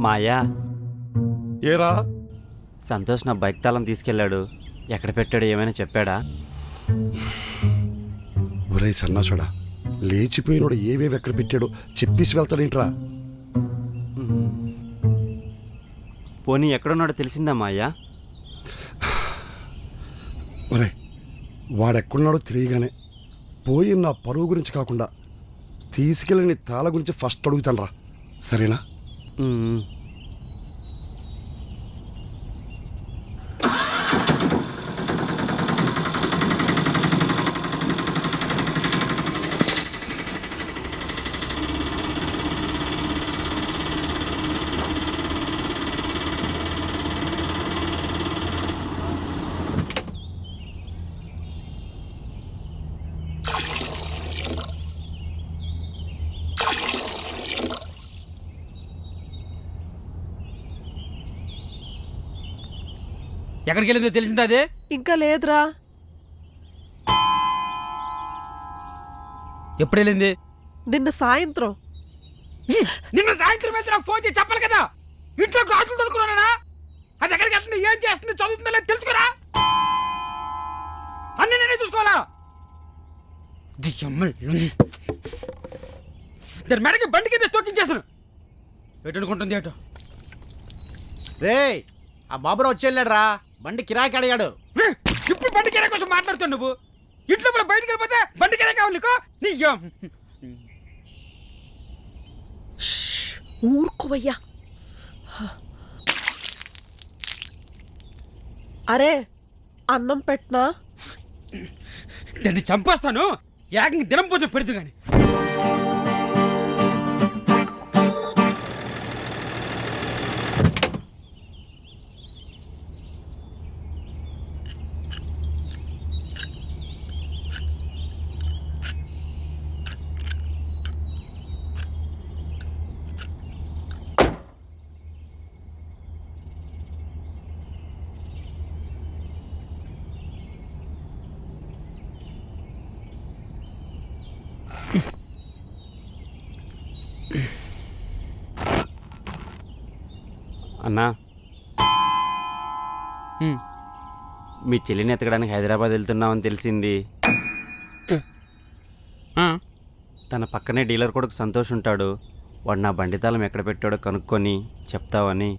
మాయా, ఏరా సంతోష్ నా బైక్ తాళం తీసుకెళ్ళాడు. ఎక్కడ పెట్టాడు ఏమైనా చెప్పాడా? ఒరే సన్నాసుడా, లేచిపోయినోడు ఏవేవి ఎక్కడ పెట్టాడో చెప్పేసి వెళ్తాడేంట్రా? పోనీ ఎక్కడున్నాడో తెలిసిందా మాయా? ఒరే వాడెక్కడున్నాడో తెలియగానే పోయి నా పరువు గురించి కాకుండా తీసుకెళ్ళని తాళ గురించి ఫస్ట్ అడుగుతాను రా, సరేనా? ఎక్కడికి వెళ్ళిందో తెలిసిందా? అదే ఇంకా లేదురా. ఎప్పుడు వెళ్ళింది? నిన్న సాయంత్రం. నిన్న సాయంత్రం అయితే నాకు ఫోన్ చేసి చెప్పాలి కదా. ఇంట్లో క్లాసులు దొరుకున్నానా? అది ఎక్కడికి వెళ్తుంది, ఏం చేస్తుంది, చదువుతుందో లేదు తెలుసుకురా. అన్నీ నేనే చూసుకోవాలా? దాని మెడకి బండి కింద తొక్కించేస్తాను. ఎటనుకుంటుంది అటు. రే ఆ బాబురావు వచ్చేళ్ళాడు, బండి కిరాయికి అడిగాడు. ఇప్పుడు బండి కిరాయి కోసం మాట్లాడుతావు నువ్వు. ఇంట్లో మనం బయటికి వెళ్ళిపోతే బండి కిరాయి కావాలి నీకు. నీ ఊరుకోవయ్యా. అరే అన్నం పెట్టనా? దాన్ని చంపేస్తాను. ఏకంగా దినం పోతే పెడుతు కానీ. అన్నా, మీ చెల్లిని ఎతకడానికి హైదరాబాద్ వెళ్తున్నామని తెలిసింది. తన పక్కనే డీలర్ కొడుకు సంతోష్ ఉంటాడు. వాడు నా బండి తాళం ఎక్కడ పెట్టాడో కనుక్కొని చెప్తావని.